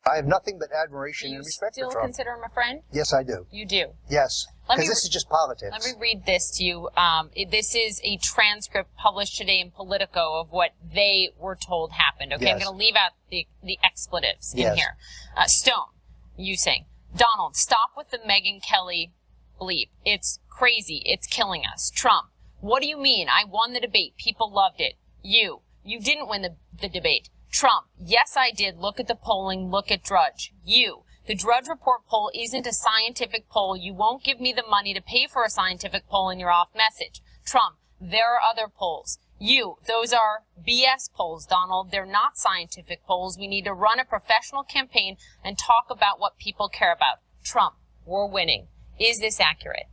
I have nothing but admiration and respect for Trump. Do you still consider him a friend? Yes, I do. You do? Yes, because this is just politics. Let me read this to you. This is a transcript published today in Politico of what they were told happened. Okay, yes. I'm going to leave out the expletives in here. Stone, you saying, Donald, stop with the Megyn Kelly bleep. It's crazy. It's killing us. Trump, what do you mean? I won the debate. People loved it. You didn't win the debate. Trump, yes, I did. Look at the polling. Look at Drudge. The Drudge Report poll isn't a scientific poll. You won't give me the money to pay for a scientific poll and you're off message. Trump, there are other polls. Those are BS polls, Donald. They're not scientific polls. We need to run a professional campaign and talk about what people care about. Trump, we're winning. Is this accurate?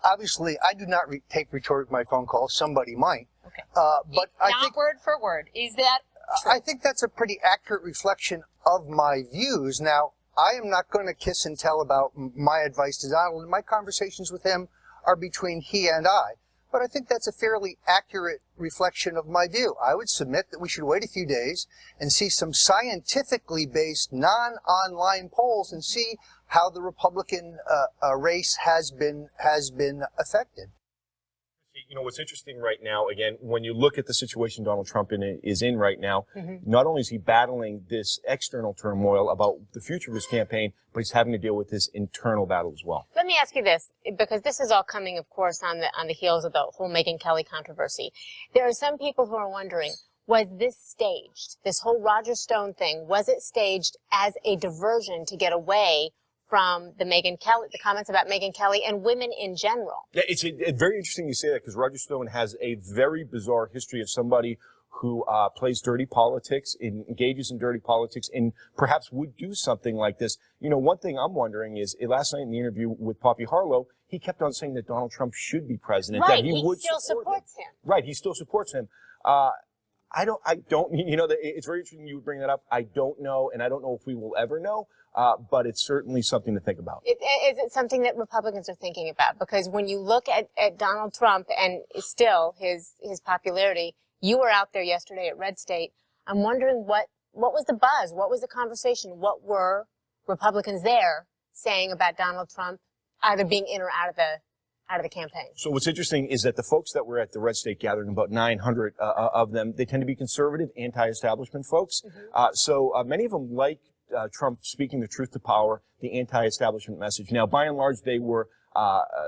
Obviously, I do not take rhetoric my phone calls. Somebody might. Okay. But I think, word for word. Is that true? I think that's a pretty accurate reflection of my views. Now, I am not going to kiss and tell about my advice to Donald. My conversations with him are between he and I. But I think that's a fairly accurate reflection of my view. I would submit that we should wait a few days and see some scientifically based, non-online polls and see how the Republican race has been affected. You know, what's interesting right now, again, when you look at the situation Donald Trump is in right now, not only is he battling this external turmoil about the future of his campaign, but he's having to deal with this internal battle as well. Let me ask you this, because this is all coming, of course, on the heels of the whole Megyn Kelly controversy. There are some people who are wondering, was this staged? This whole Roger Stone thing, was it staged as a diversion to get away from the comments about Megyn Kelly and women in general? Yeah, it's very interesting you say that, because Roger Stone has a very bizarre history of somebody who plays dirty politics, engages in dirty politics, and perhaps would do something like this. You know, one thing I'm wondering is, last night in the interview with Poppy Harlow, he kept on saying that Donald Trump should be president. Right, that he would still supports him. Right, he still supports him. I don't, you know, it's very interesting you would bring that up. I don't know, and I don't know if we will ever know. But it's certainly something to think about. Is it something that Republicans are thinking about? Because when you look at Donald Trump and still his popularity, you were out there yesterday at Red State. I'm wondering what was the buzz? What was the conversation? What were Republicans there saying about Donald Trump either being in or out of the campaign? So what's interesting is that the folks that were at the Red State gathering, about 900 of them, they tend to be conservative, anti-establishment folks. So many of them like Trump speaking the truth to power, the anti-establishment message. Now, by and large, they were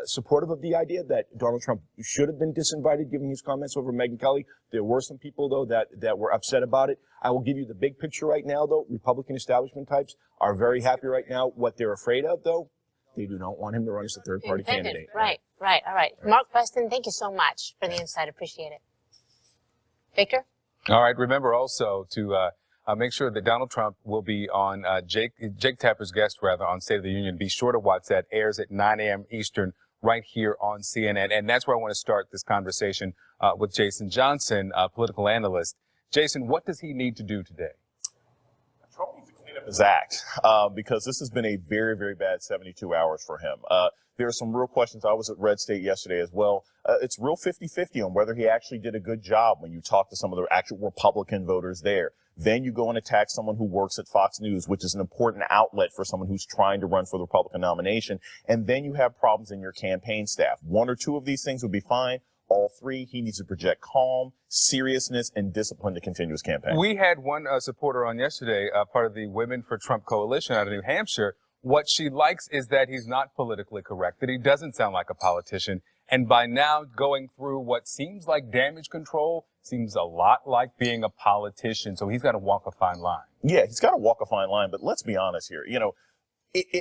supportive of the idea that Donald Trump should have been disinvited, given his comments over Megyn Kelly. There were some people, though, that were upset about it. I will give you the big picture right now, though. Republican establishment types are very happy right now. What they're afraid of, though, they do not want him to run as a third-party candidate. Right. All right. Mark Preston, thank you so much for the insight. Appreciate it. Victor? All right. Remember also to make sure that Donald Trump will be on Jake Tapper's guest, on State of the Union. Be sure to watch that. Airs at 9 a.m. Eastern right here on CNN. And that's where I want to start this conversation with Jason Johnson, political analyst. Jason, what does he need to do today? Trump needs to clean up his act because this has been a very, very bad 72 hours for him. There are some real questions. I was at Red State yesterday as well. It's real 50-50 on whether he actually did a good job when you talk to some of the actual Republican voters there. Then you go and attack someone who works at Fox News, which is an important outlet for someone who's trying to run for the Republican nomination. And then you have problems in your campaign staff. One or two of these things would be fine. All three, he needs to project calm, seriousness, and discipline to continue his campaign. We had one supporter on yesterday, part of the Women for Trump Coalition out of New Hampshire. What she likes is that he's not politically correct, that he doesn't sound like a politician. And by now, going through what seems like damage control seems a lot like being a politician. So he's got to walk a fine line. Yeah, he's got to walk a fine line. But let's be honest here. You know,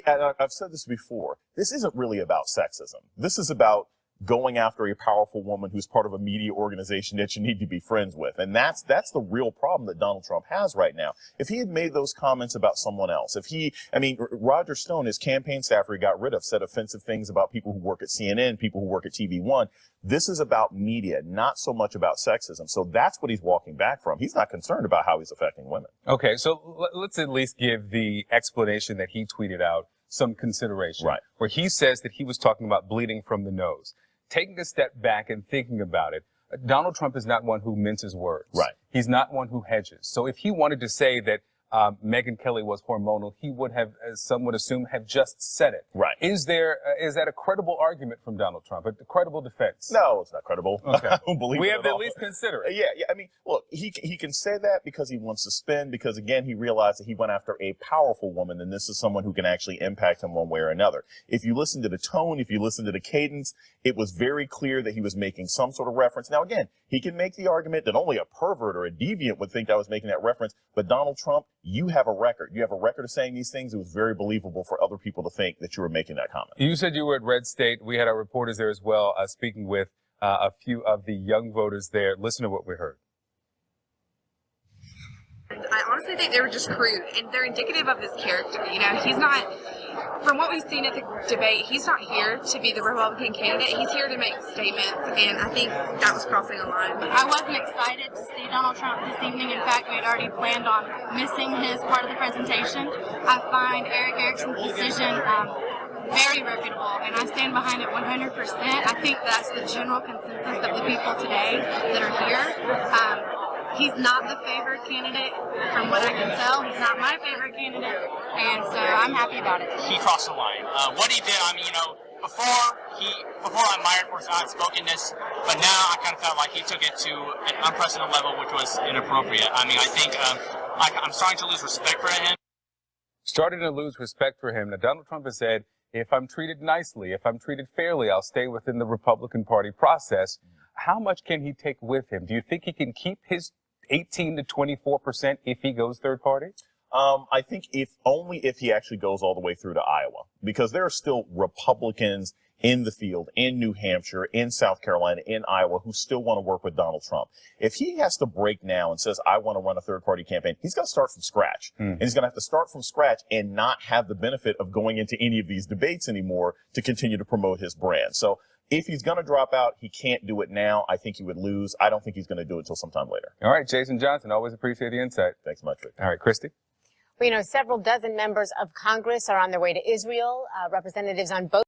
I've said this before. This isn't really about sexism. This is about going after a powerful woman who's part of a media organization that you need to be friends with. And that's the real problem that Donald Trump has right now. If he had made those comments about someone else, Roger Stone, his campaign staffer he got rid of, said offensive things about people who work at CNN, people who work at TV One. This is about media, not so much about sexism. So that's what he's walking back from. He's not concerned about how he's affecting women. Okay, so let's at least give the explanation that he tweeted out some consideration. Right. Where he says that he was talking about bleeding from the nose. Taking a step back and thinking about it, Donald Trump is not one who minces words. Right. He's not one who hedges. So if he wanted to say that Megyn Kelly was hormonal, he would have, as some would assume, have just said it. Right. Is that a credible argument from Donald Trump, a credible defense? No, it's not credible. Okay. I don't believe we it have at to all. at least consider it. Yeah. I mean, look, he can say that because he wants to spin, because again, he realized that he went after a powerful woman, and this is someone who can actually impact him one way or another. If you listen to the tone, if you listen to the cadence, it was very clear that he was making some sort of reference. Now, again, he can make the argument that only a pervert or a deviant would think I was making that reference, but Donald Trump, you have a record. You have a record of saying these things. It was very believable for other people to think that you were making that comment. You said you were at Red State. We had our reporters there as well, speaking with a few of the young voters there. Listen to what we heard. I honestly think they were just crude, and they're indicative of his character. You know, he's not, from what we've seen at the debate, he's not here to be the Republican candidate. He's here to make statements, and I think that was crossing a line. I wasn't excited to see Donald Trump this evening. In fact, we had already planned on missing his part of the presentation. I find Eric Erickson's decision very reputable, and I stand behind it 100%. I think that's the general consensus of the people today that are here. He's not the favored candidate, from what I can tell. He's not my favorite candidate, and so I'm happy about it. He crossed the line. What he did, I mean, you know, before I admired for his outspokenness, but now I kind of felt like he took it to an unprecedented level, which was inappropriate. I mean, I think I'm starting to lose respect for him. Starting to lose respect for him. Now, Donald Trump has said, if I'm treated nicely, if I'm treated fairly, I'll stay within the Republican Party process. How much can he take with him? Do you think he can keep his 18 to 24% if he goes third party? I think only if he actually goes all the way through to Iowa, because there are still Republicans in the field, in New Hampshire, in South Carolina, in Iowa, who still want to work with Donald Trump. If he has to break now and says, I want to run a third party campaign, he's got to start from scratch. And he's going to have to start from scratch and not have the benefit of going into any of these debates anymore to continue to promote his brand. So if he's going to drop out, he can't do it now. I think he would lose. I don't think he's going to do it until sometime later. All right, Jason Johnson, always appreciate the insight. Thanks so much, Rick. All right, Christy. Well, you know, several dozen members of Congress are on their way to Israel. Representatives on both